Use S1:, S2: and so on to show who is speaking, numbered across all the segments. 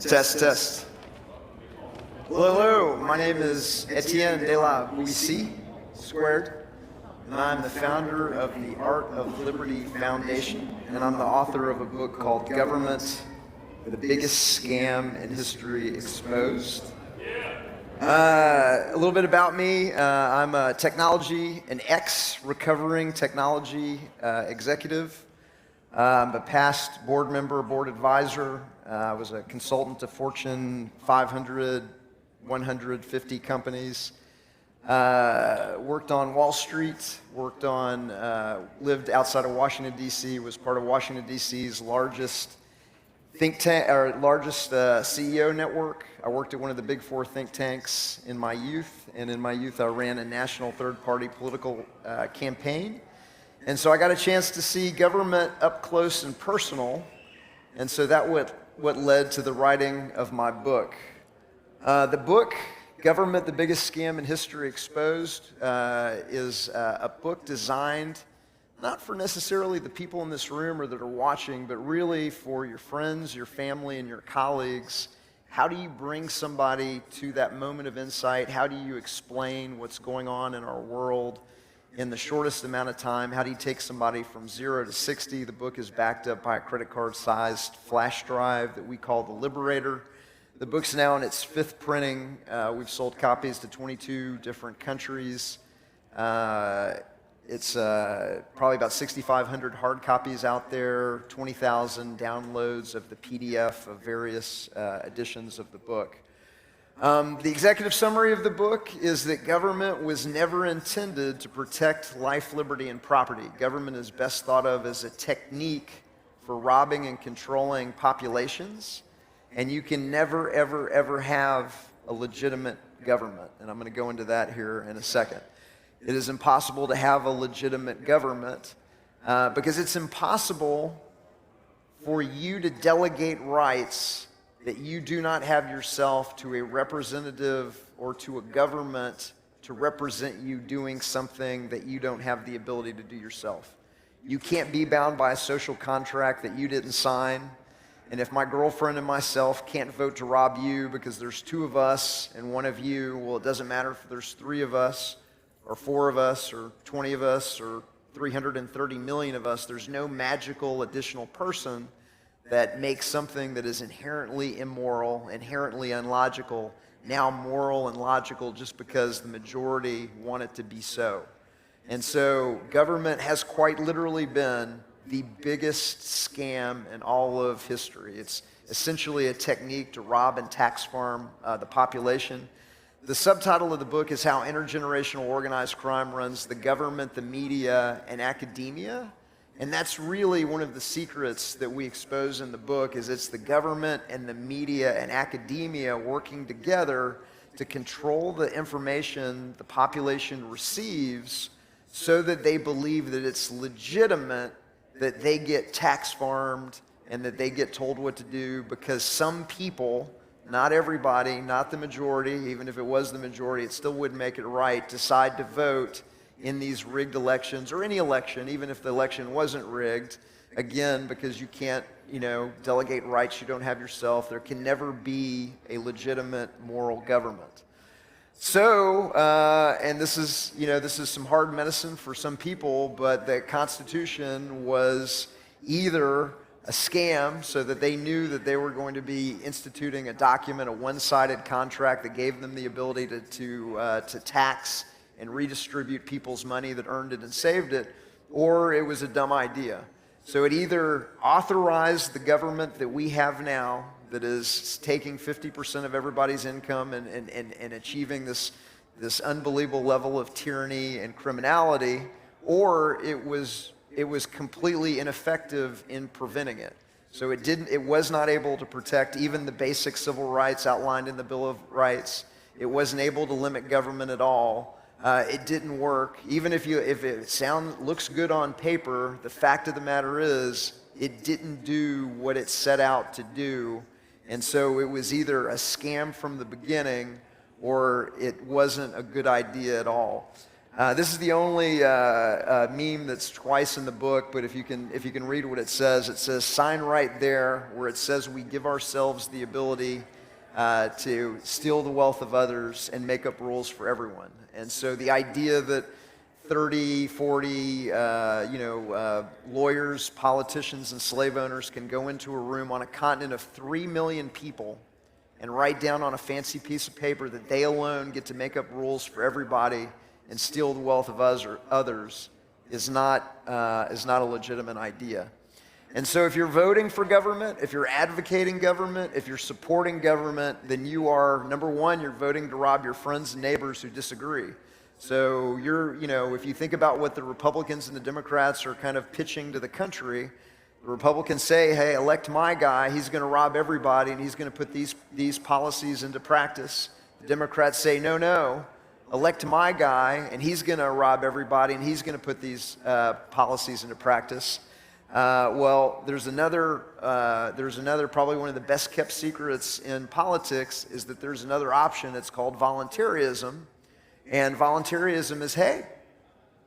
S1: Test, test. Hello, my name is Etienne de la Boetie squared, and I'm the founder of the ArtOfLiberty Foundation, and I'm the author of a book called Government, the Biggest Scam in History Exposed. A little bit about me. I'm a technology, an ex-recovering technology executive. I'm a past board member, board advisor. I was a consultant to Fortune 500, 150 companies. Worked on Wall Street, lived outside of Washington, D.C., was part of Washington, D.C.'s largest think tank, or largest CEO network. I worked at one of the big four think tanks in my youth, and in my youth I ran a national third-party political campaign. And so I got a chance to see government up close and personal, and so that what led to the writing of my book. The book, Government, the Biggest Scam in History Exposed, is a book designed not for necessarily the people in this room or that are watching, but really for your friends, your family, and your colleagues. How do you bring somebody to that moment of insight? How do you explain what's going on in our world in the shortest amount of time? How do you take somebody from 0 to 60? The book is backed up by a credit card-sized flash drive that we call the Liberator. The book's now in its 5th printing. We've sold copies to 22 different countries. It's probably about 6,500 hard copies out there, 20,000 downloads of the PDF of various editions of the book. The executive summary of the book is that government was never intended to protect life, liberty, and property. Government is best thought of as a technique for robbing and controlling populations, and you can never, ever, ever have a legitimate government. And I'm going to go into that here in a second. It is impossible to have a legitimate government because it's impossible for you to delegate rights that you do not have yourself to a representative or to a government to represent you doing something that you don't have the ability to do yourself. You can't be bound by a social contract that you didn't sign. And if my girlfriend and myself can't vote to rob you because there's 2 of us and 1 of you, well, it doesn't matter if there's 3 of us or 4 of us or 20 of us or 330 million of us. There's no magical additional person that makes something that is inherently immoral, inherently unlogical, now moral and logical just because the majority want it to be so. And so government has quite literally been the biggest scam in all of history. It's essentially a technique to rob and tax farm the population. The subtitle of the book is How Intergenerational Organized Crime Runs the Government, the Media, and Academia. And that's really one of the secrets that we expose in the book, is it's the government and the media and academia working together to control the information the population receives so that they believe that it's legitimate that they get tax farmed and that they get told what to do because some people, not everybody, not the majority, even if it was the majority, it still wouldn't make it right, decide to vote in these rigged elections, or any election, even if the election wasn't rigged, again, because you can't, delegate rights you don't have yourself. There can never be a legitimate moral government. So, and this is some hard medicine for some people, but the Constitution was either a scam so that they knew that they were going to be instituting a document, a one-sided contract that gave them the ability to tax and redistribute people's money that earned it and saved it, or it was a dumb idea. So it either authorized the government that we have now, that is taking 50% of everybody's income and achieving this unbelievable level of tyranny and criminality, or it was completely ineffective in preventing it. So it was not able to protect even the basic civil rights outlined in the Bill of Rights. It wasn't able to limit government at all. It didn't work. Even if it looks good on paper, the fact of the matter is it didn't do what it set out to do. And so it was either a scam from the beginning or it wasn't a good idea at all. This is the only meme that's twice in the book, but if you can read what it says sign right there where it says we give ourselves the ability to steal the wealth of others and make up rules for everyone. And so the idea that 30, 40, lawyers, politicians, and slave owners can go into a room on a continent of 3 million people and write down on a fancy piece of paper that they alone get to make up rules for everybody and steal the wealth of others is not a legitimate idea. And so if you're voting for government, if you're advocating government, if you're supporting government, then you are, number one, you're voting to rob your friends and neighbors who disagree. So if you think about what the Republicans and the Democrats are kind of pitching to the country, the Republicans say, hey, elect my guy, he's going to rob everybody and he's going to put these policies into practice. The Democrats say, no, elect my guy and he's going to rob everybody and he's going to put these policies into practice. Well, there's another probably one of the best kept secrets in politics is that there's another option. It's called voluntarism. And voluntarism is, hey,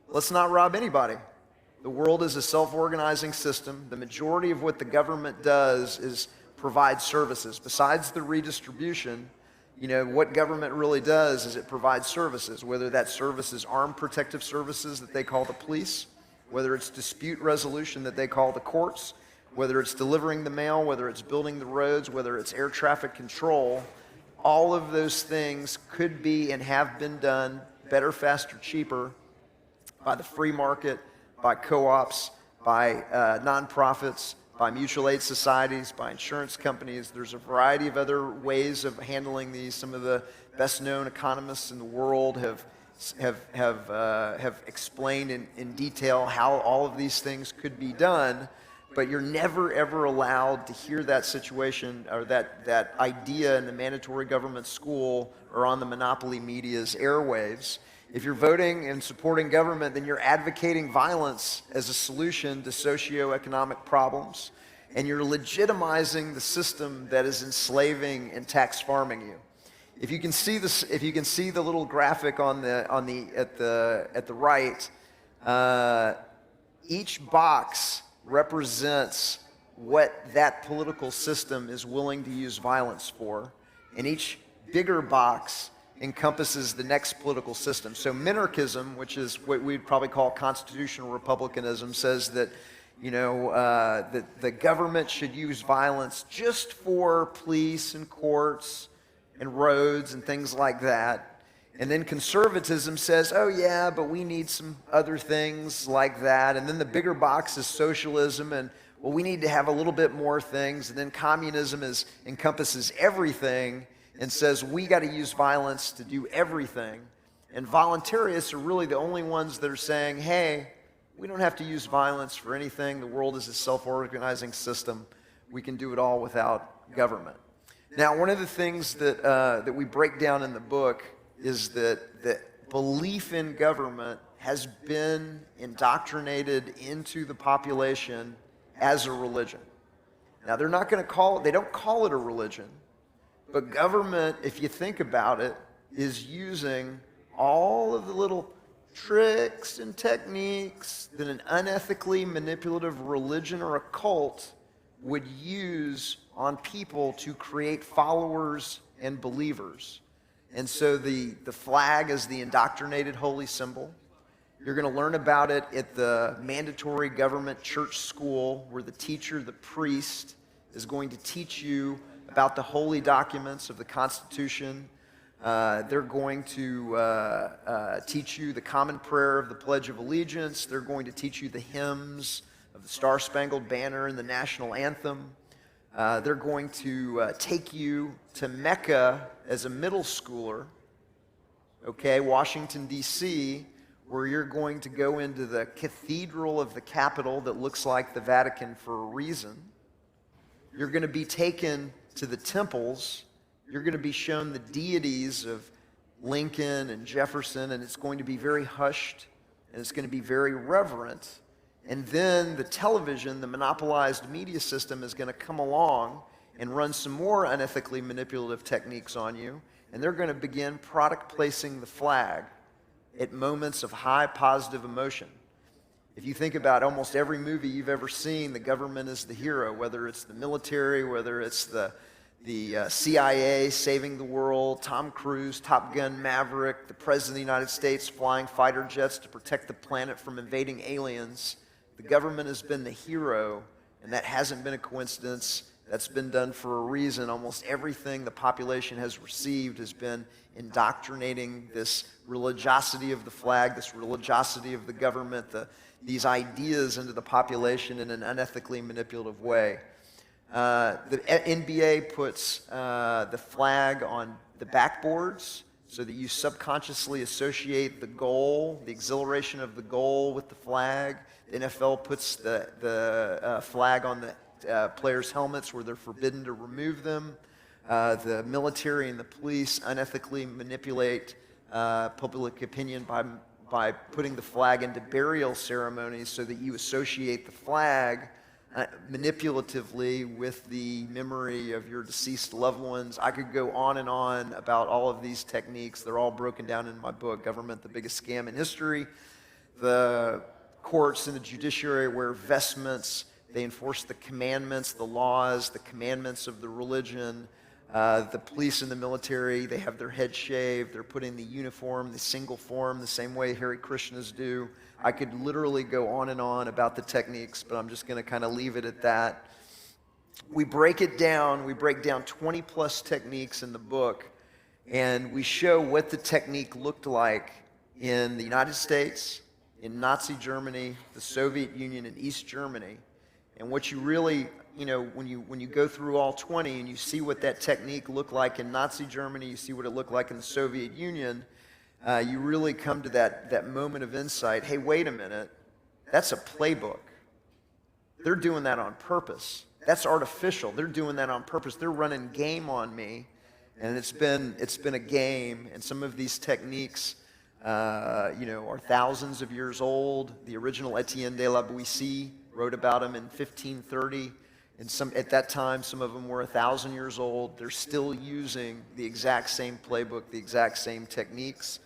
S1: let's not rob anybody. The world is a self-organizing system. The majority of what the government does is provide services. Besides the redistribution, what government really does is it provides services, whether that service is armed protective services that they call the police, whether it's dispute resolution that they call the courts, whether it's delivering the mail, whether it's building the roads, whether it's air traffic control. All of those things could be and have been done better, faster, cheaper by the free market, by co-ops, by nonprofits, by mutual aid societies, by insurance companies. There's a variety of other ways of handling these. Some of the best-known economists in the world have explained in detail how all of these things could be done. But you're never, ever allowed to hear that situation or that idea in the mandatory government school or on the monopoly media's airwaves. If you're voting and supporting government, then you're advocating violence as a solution to socioeconomic problems, and you're legitimizing the system that is enslaving and tax farming you. If you can see the little graphic at the right, each box represents what that political system is willing to use violence for, and each bigger box encompasses the next political system. So minarchism, which is what we'd probably call constitutional republicanism, says that that the government should use violence just for police and courts and roads and things like that. And then conservatism says, oh yeah, but we need some other things like that. And then the bigger box is socialism, and well, we need to have a little bit more things. And then communism encompasses everything and says we got to use violence to do everything. And voluntarists are really the only ones that are saying, hey, we don't have to use violence for anything. The world is a self-organizing system. We can do it all without government. Now, one of the things that we break down in the book is that belief in government has been indoctrinated into the population as a religion. Now, they don't call it a religion, but government, if you think about it, is using all of the little tricks and techniques that an unethically manipulative religion or a cult would use on people to create followers and believers. And so the flag is the indoctrinated holy symbol. You're going to learn about it at the mandatory government church school, where the teacher, the priest, is going to teach you about the holy documents of the Constitution. They're going to teach you the common prayer of the Pledge of Allegiance. They're going to teach you the hymns of the Star-Spangled Banner and the national anthem. They're going to take you to Mecca as a middle schooler, Washington, D.C., where you're going to go into the cathedral of the Capitol that looks like the Vatican for a reason. You're going to be taken to the temples. You're going to be shown the deities of Lincoln and Jefferson, and it's going to be very hushed, and it's going to be very reverent. And then the television, the monopolized media system, is going to come along and run some more unethically manipulative techniques on you, and they're going to begin product placing the flag at moments of high positive emotion. If you think about almost every movie you've ever seen, the government is the hero, whether it's the military, whether it's the CIA saving the world, Tom Cruise, Top Gun Maverick, the President of the United States flying fighter jets to protect the planet from invading aliens. The government has been the hero, and that hasn't been a coincidence. That's been done for a reason. Almost everything the population has received has been indoctrinating this religiosity of the flag, this religiosity of the government, these ideas into the population in an unethically manipulative way. The NBA puts the flag on the backboards so that you subconsciously associate the goal, the exhilaration of the goal with the flag. The NFL puts the flag on the players' helmets where they're forbidden to remove them. The military and the police unethically manipulate public opinion by putting the flag into burial ceremonies so that you associate the flag manipulatively with the memory of your deceased loved ones. I could go on and on about all of these techniques. They're all broken down in my book, Government, the Biggest Scam in History. The courts and the judiciary wear vestments. They enforce the commandments, the laws, the commandments of the religion. The police and the military, they have their head shaved. They're putting the uniform, the single form, the same way Hare Krishnas do. I could literally go on and on about the techniques, but I'm just going to kind of leave it at that. We break it down. We break down 20 plus techniques in the book, and we show what the technique looked like in the United States, in Nazi Germany, the Soviet Union, and East Germany. And what you really, when you go through all 20 and you see what that technique looked like in Nazi Germany, you see what it looked like in the Soviet Union, you really come to that moment of insight. Hey, wait a minute, that's a playbook. They're doing that on purpose. That's artificial. They're doing that on purpose. They're running game on me, and it's been a game. And some of these techniques, are thousands of years old. The original Etienne de la Boetie wrote about them in 1530. And at that time, some of them were 1,000 years old. They're still using the exact same playbook, the exact same techniques.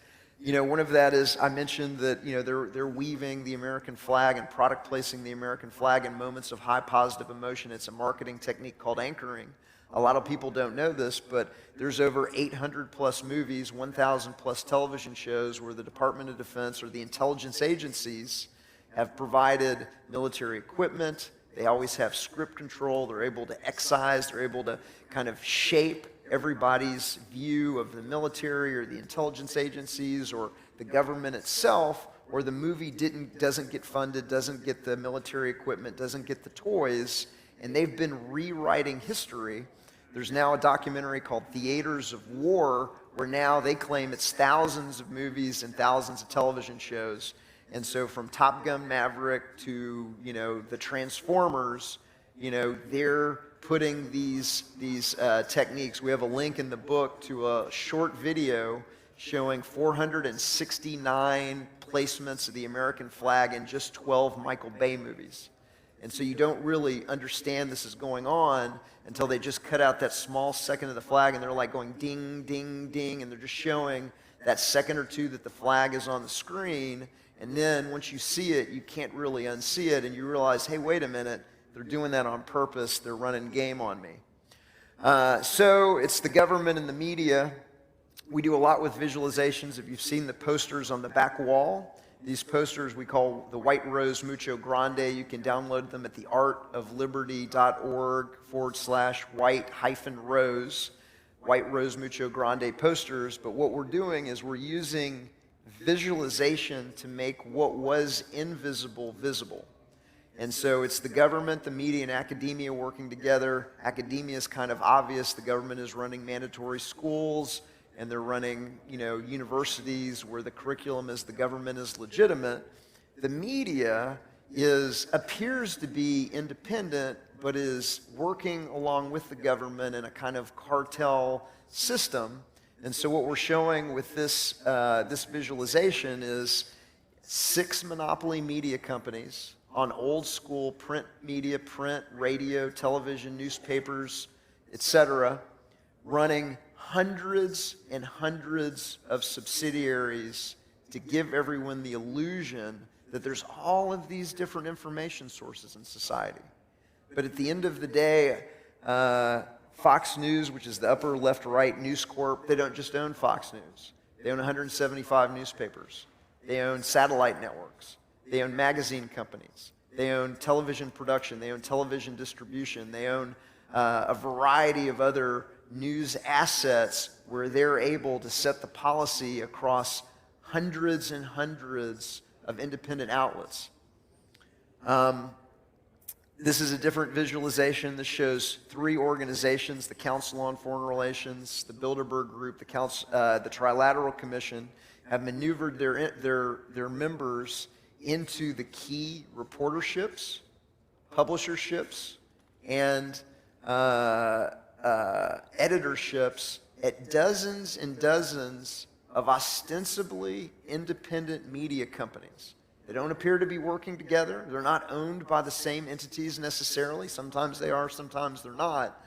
S1: One of that is, I mentioned that, they're weaving the American flag and product placing the American flag in moments of high positive emotion. It's a marketing technique called anchoring. A lot of people don't know this, but there's over 800 plus movies, 1,000 plus television shows where the Department of Defense or the intelligence agencies have provided military equipment. They always have script control. They're able to excise. They're able to kind of shape everybody's view of the military or the intelligence agencies or the government itself, or the movie doesn't get funded, doesn't get the military equipment, doesn't get the toys, and they've been rewriting history. There's now a documentary called Theaters of War, where now they claim it's thousands of movies and thousands of television shows. And so from Top Gun Maverick to, the Transformers, they're putting these techniques. We have a link in the book to a short video showing 469 placements of the American flag in just 12 Michael Bay movies. And so you don't really understand this is going on until they just cut out that small second of the flag, and they're like going ding, ding, ding, and they're just showing that second or two that the flag is on the screen. And then once you see it, you can't really unsee it, and you realize, hey, wait a minute, they're doing that on purpose. They're running game on me. So it's the government and the media. We do a lot with visualizations. If you've seen the posters on the back wall, these posters we call the White Rose Mucho Grande. You can download them at the ArtOfLiberty.org/white-rose, White Rose Mucho Grande posters. But what we're doing is we're using visualization to make what was invisible visible. And so it's the government, the media, and academia working together. Academia is kind of obvious. The government is running mandatory schools, and they're running, universities where the curriculum is the government is legitimate. The media appears to be independent, but is working along with the government in a kind of cartel system. And so what we're showing with this visualization is 6 monopoly media companies on old school print media, print, radio, television, newspapers, etc., running hundreds and hundreds of subsidiaries to give everyone the illusion that there's all of these different information sources in society. But at the end of the day, Fox News, which is the upper left-right News Corp, they don't just own Fox News. They own 175 newspapers. They own satellite networks. They own magazine companies. They own television production. They own television distribution. They own a variety of other news assets where they're able to set the policy across hundreds and hundreds of independent outlets. This is a different visualization. This shows three organizations: the Council on Foreign Relations, the Bilderberg Group, the Trilateral Commission, have maneuvered their members into the key reporterships, publisherships, and editorships at dozens and dozens of ostensibly independent media companies. They don't appear to be working together. They're not owned by the same entities necessarily. Sometimes they are, sometimes they're not.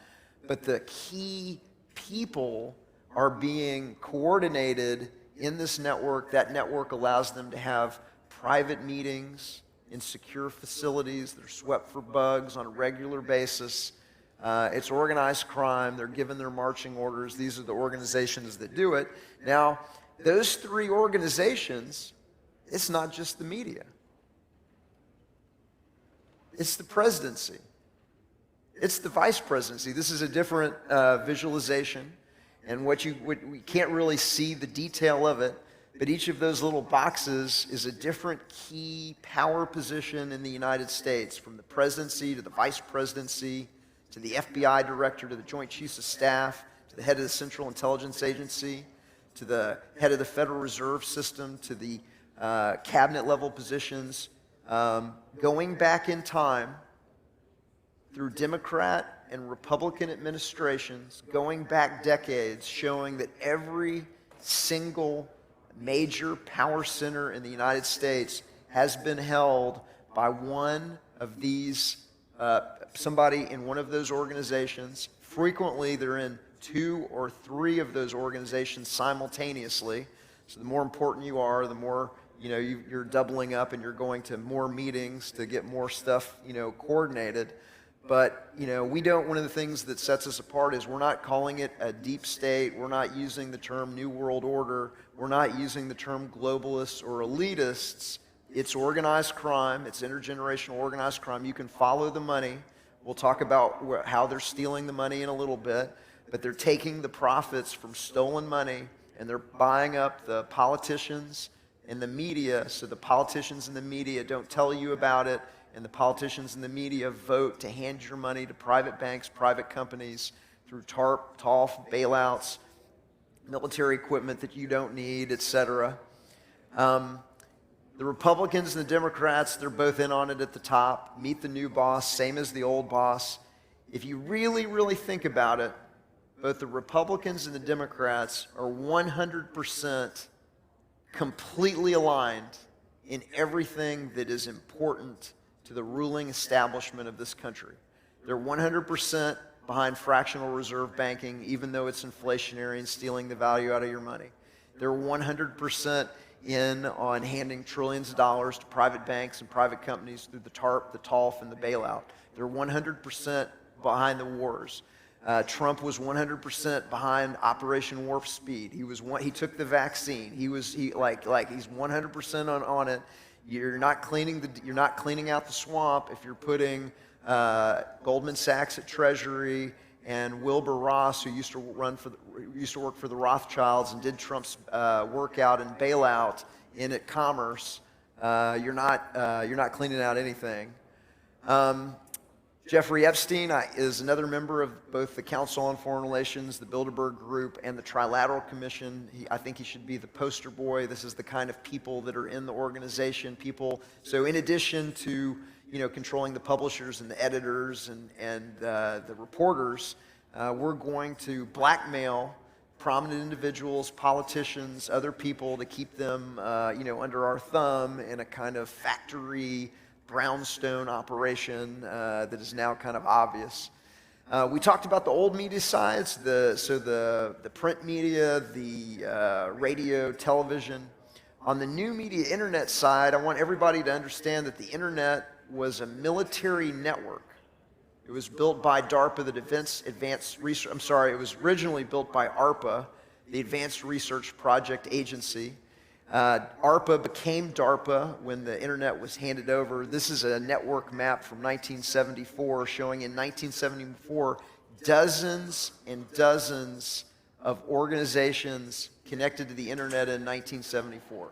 S1: But the key people are being coordinated in this network. That network allows them to have private meetings in secure facilities that are swept for bugs on a regular basis. It's organized crime. They're given their marching orders. These are the organizations that do it. Now, those three organizations, it's not just the media. It's the presidency. It's the vice presidency. This is a different visualization, and we can't really see the detail of it, but each of those little boxes is a different key power position in the United States, from the presidency to the vice presidency to the FBI director to the Joint Chiefs of Staff to the head of the Central Intelligence Agency to the head of the Federal Reserve System to the cabinet level positions, going back in time through Democrat and Republican administrations, going back decades, showing that every single major power center in the United States has been held by one of these, somebody in one of those organizations. Frequently, they're in 2 or 3 of those organizations simultaneously. So the more important you are, the more you're doubling up and you're going to more meetings to get more stuff coordinated. But one of the things that sets us apart is we're not calling it a deep state. We're not using the term New World Order. We're not using the term globalists or elitists. It's organized crime. It's intergenerational organized crime. You can follow the money. We'll talk about how they're stealing the money in a little bit, but they're taking the profits from stolen money and they're buying up the politicians and the media, so the politicians and the media don't tell you about it, and the politicians and the media vote to hand your money to private banks, private companies, through TARP, TOLF, bailouts, military equipment that you don't need, etc. The Republicans and the Democrats, they're both in on it at the top. Meet the new boss, same as the old boss. If you really, really think about it, both the Republicans and the Democrats are 100% completely aligned in everything that is important to the ruling establishment of this country. They're 100% behind fractional reserve banking, even though it's inflationary and stealing the value out of your money. They're 100% in on handing trillions of dollars to private banks and private companies through the TARP, the TOLF, and the bailout. They're 100% behind the wars. Trump was 100% behind Operation Warp Speed. He took the vaccine. He's 100% on it. You're not cleaning out the swamp if you're putting Goldman Sachs at Treasury and Wilbur Ross, who used to work for the Rothschilds and did Trump's workout and bailout in at Commerce. You're not cleaning out anything. Jeffrey Epstein is another member of both the Council on Foreign Relations, the Bilderberg Group, and the Trilateral Commission. I think he should be the poster boy. This is the kind of people that are in the organization. So in addition to controlling the publishers and the editors and the reporters, we're going to blackmail prominent individuals, politicians, other people to keep them under our thumb in a kind of factory brownstone operation that is now kind of obvious. We talked about the old media sides, the print media, the radio, television. On the new media internet side, I want everybody to understand that the internet was a military network. It was built by DARPA, the Advanced Research, I'm sorry, it was originally built by ARPA, the Advanced Research Project Agency. ARPA became DARPA when the internet was handed over. This is a network map from 1974 showing in 1974 dozens and dozens of organizations connected to the internet in 1974.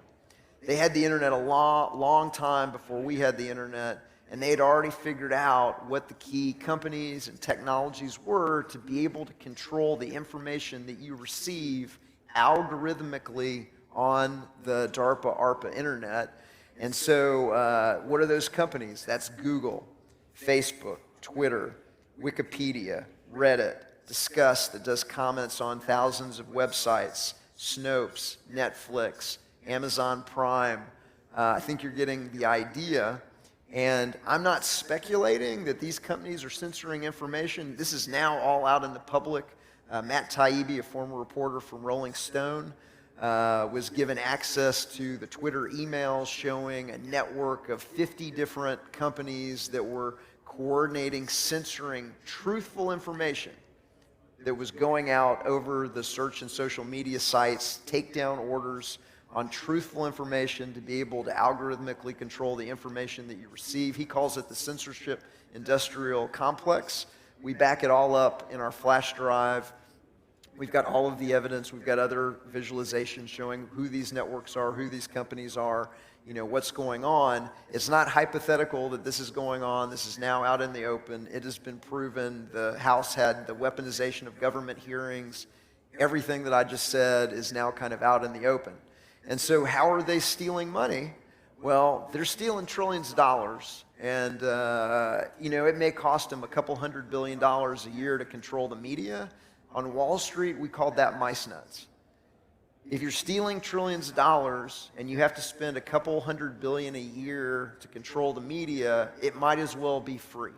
S1: They had the internet a long time before we had the internet, and they had already figured out what the key companies and technologies were to be able to control the information that you receive algorithmically on the DARPA-ARPA internet. And so what are those companies? That's Google, Facebook, Twitter, Wikipedia, Reddit, Discuss that does comments on thousands of websites, Snopes, Netflix, Amazon Prime. I think you're getting the idea. And I'm not speculating that these companies are censoring information. This is now all out in the public. Matt Taibbi, a former reporter from Rolling Stone, was given access to the Twitter emails showing a network of 50 different companies that were coordinating censoring truthful information that was going out over the search and social media sites, takedown orders on truthful information to be able to algorithmically control the information that you receive. He calls it the censorship industrial complex. We back it all up in our flash drive. We've got all of the evidence. We've got other visualizations showing who these networks are, who these companies are, you know, what's going on. It's not hypothetical that this is going on. This is now out in the open. It has been proven. The House had the weaponization of government hearings. Everything that I just said is now kind of out in the open. And so how are they stealing money? Well, they're stealing trillions of dollars. And, you know, it may cost them a couple $100 billion a year to control the media. On Wall Street, we called that mice nuts. If you're stealing trillions of dollars and you have to spend a couple $100 billion a year to control the media, it might as well be free.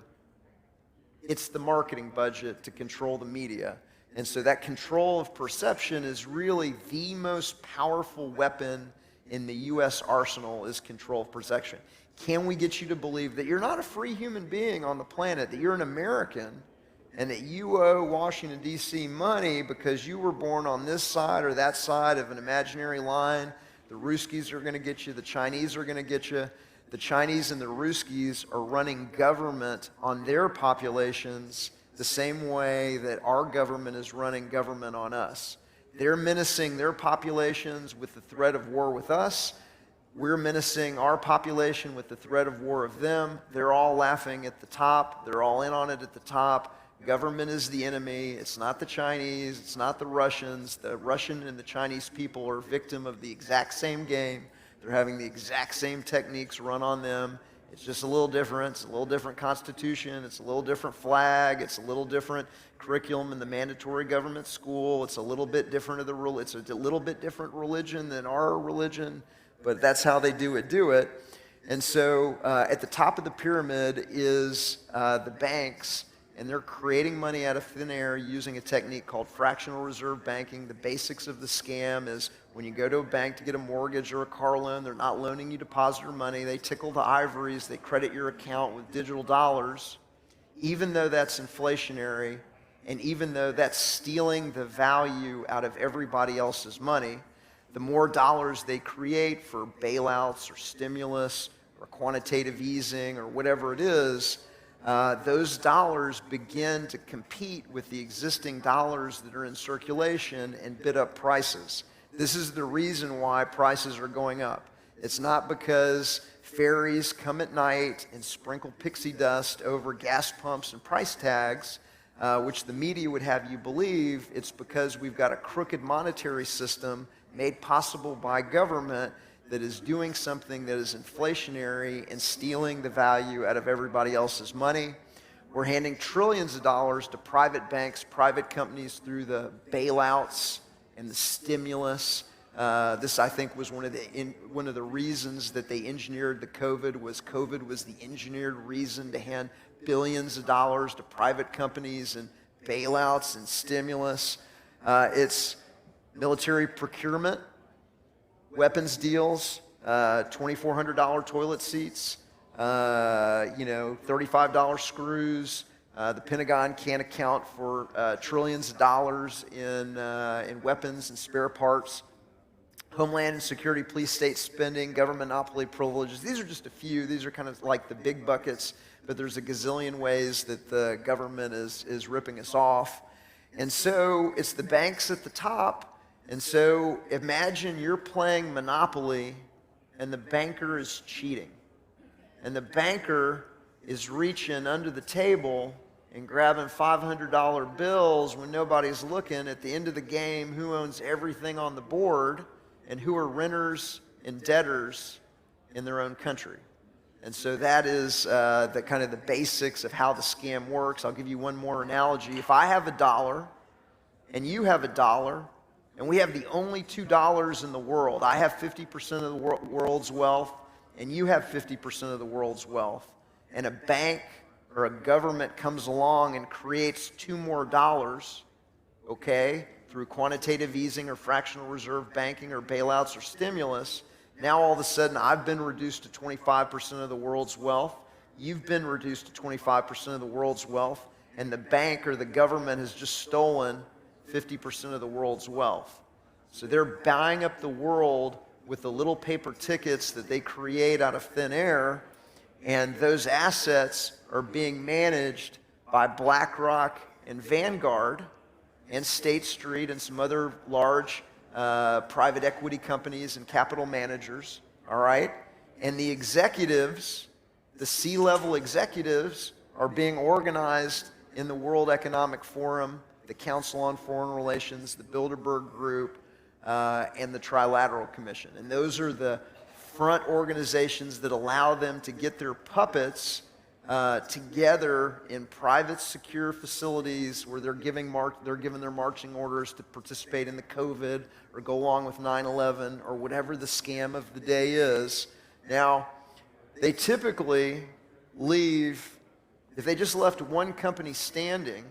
S1: It's the marketing budget to control the media. And so that control of perception is really the most powerful weapon in the U.S. arsenal is control of perception. Can we get you to believe that you're not a free human being on the planet, that you're an American, and that you owe Washington, D.C. money because you were born on this side or that side of an imaginary line? The Ruskies are going to get you. The Chinese are going to get you. The Chinese and the Ruskies are running government on their populations the same way that our government is running government on us. They're menacing their populations with the threat of war with us. We're menacing our population with the threat of war of them. They're all laughing at the top. They're all in on it at the top. Government is the enemy. It's not the Chinese. It's not the Russians. The Russian and the Chinese people are victim of the exact same game. They're having the exact same techniques run on them. It's just a little different. It's a little different constitution. It's a little different flag. It's a little different curriculum in the mandatory government school. It's a little bit different it's a little bit different religion than our religion, but that's how they do it. And so at the top of the pyramid is the banks, and they're creating money out of thin air using a technique called fractional reserve banking. The basics of the scam is when you go to a bank to get a mortgage or a car loan, they're not loaning you depositor money. They tickle the ivories. They credit your account with digital dollars, even though that's inflationary and even though that's stealing the value out of everybody else's money. The more dollars they create for bailouts or stimulus or quantitative easing or whatever it is, those dollars begin to compete with the existing dollars that are in circulation and bid up prices. This is the reason why prices are going up. It's not because fairies come at night and sprinkle pixie dust over gas pumps and price tags, which the media would have you believe. It's because we've got a crooked monetary system made possible by government that is doing something that is inflationary and stealing the value out of everybody else's money. We're handing trillions of dollars to private banks, private companies through the bailouts and the stimulus. This, I think, was one of the reasons that they engineered the COVID was the engineered reason to hand billions of dollars to private companies and bailouts and stimulus. It's military procurement. weapons deals, $2,400 toilet seats, $35 screws. The Pentagon can't account for trillions of dollars in weapons and spare parts. Homeland and security, police state spending, government monopoly privileges. These are just a few. These are kind of like the big buckets, but there's a gazillion ways that the government is ripping us off. And so it's the banks at the top. And so imagine you're playing Monopoly and the banker is cheating. And the banker is reaching under the table and grabbing $500 bills when nobody's looking. At the end of the game, who owns everything on the board and who are renters and debtors in their own country. And so that is the kind of the basics of how the scam works. I'll give you one more analogy. If I have $1 and you have $1 and we have the only $2 in the world, I have 50% of the world's wealth and you have 50% of the world's wealth, and a bank or a government comes along and creates $2 more, okay, through quantitative easing or fractional reserve banking or bailouts or stimulus, now all of a sudden I've been reduced to 25% of the world's wealth, you've been reduced to 25% of the world's wealth, and the bank or the government has just stolen 50% of the world's wealth. So they're buying up the world with the little paper tickets that they create out of thin air, and those assets are being managed by BlackRock and Vanguard and State Street and some other large private equity companies and capital managers, all right? And the executives, the C-level executives, are being organized in the World Economic Forum, the Council on Foreign Relations, the Bilderberg Group, and the Trilateral Commission. And those are the front organizations that allow them to get their puppets together in private, secure facilities where they're given their marching orders to participate in the COVID or go along with 9/11 or whatever the scam of the day is. Now, they typically leave, if they just left one company standing,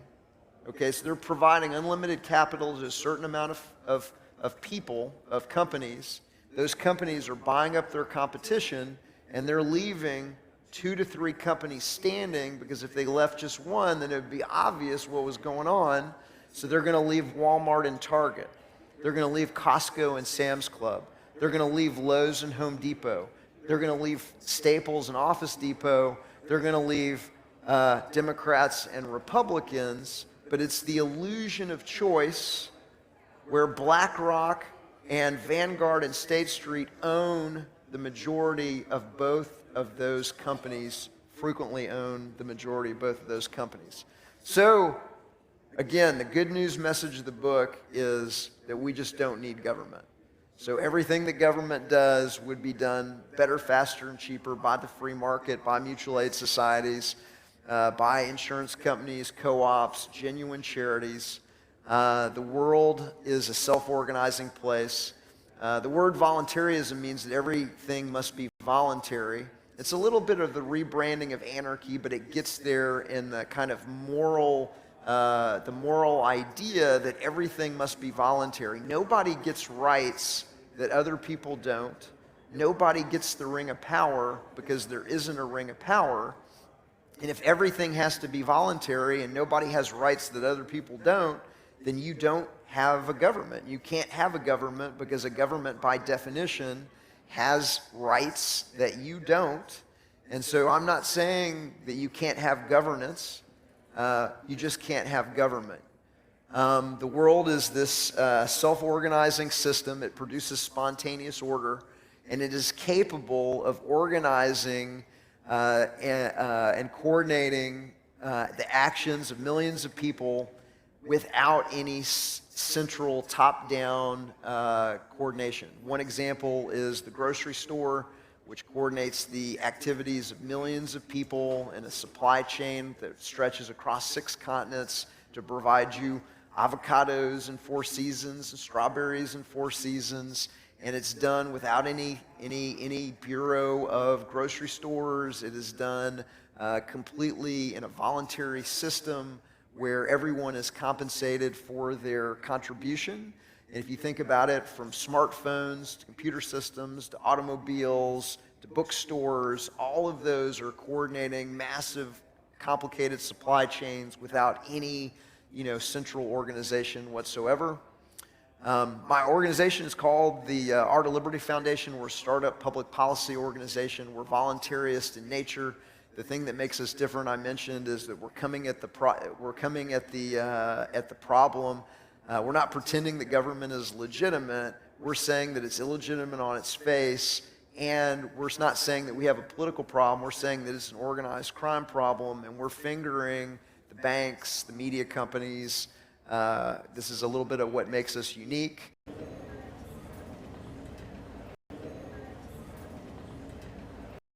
S1: okay, so they're providing unlimited capital to a certain amount of people, of companies. Those companies are buying up their competition and they're leaving 2 to 3 companies standing, because if they left just one, then it would be obvious what was going on. So they're going to leave Walmart and Target. They're going to leave Costco and Sam's Club. They're going to leave Lowe's and Home Depot. They're going to leave Staples and Office Depot. They're going to leave Democrats and Republicans. But it's the illusion of choice where BlackRock and Vanguard and State Street own the majority of both of those companies, frequently own the majority of both of those companies. So, again, the good news message of the book is that we just don't need government. So everything that government does would be done better, faster, and cheaper by the free market, by mutual aid societies, by insurance companies, co-ops, genuine charities. The world is a self-organizing place. The word voluntarism means that everything must be voluntary. It's a little bit of the rebranding of anarchy, but it gets there in the kind of moral idea that everything must be voluntary. Nobody gets rights that other people don't. Nobody gets the ring of power because there isn't a ring of power. And if everything has to be voluntary and nobody has rights that other people don't, then you don't have a government. You can't have a government because a government, by definition, has rights that you don't. And so I'm not saying that you can't have governance. You just can't have government. The world is this self-organizing system. It produces spontaneous order, and it is capable of organizing and coordinating the actions of millions of people without any central top-down coordination. One example is the grocery store, which coordinates the activities of millions of people in a supply chain that stretches across 6 continents to provide you avocados in 4 seasons and strawberries in 4 seasons. And it's done without any bureau of grocery stores. It is done completely in a voluntary system where everyone is compensated for their contribution. And if you think about it, from smartphones to computer systems to automobiles to bookstores, all of those are coordinating massive, complicated supply chains without any, central organization whatsoever. My organization is called the ArtOfLiberty Foundation. We're a startup public policy organization. We're voluntarist in nature. The thing that makes us different, I mentioned, is that we're coming at the problem. We're not pretending that government is legitimate. We're saying that it's illegitimate on its face, and we're not saying that we have a political problem. We're saying that it's an organized crime problem, and we're fingering the banks, the media companies. This is a little bit of what makes us unique.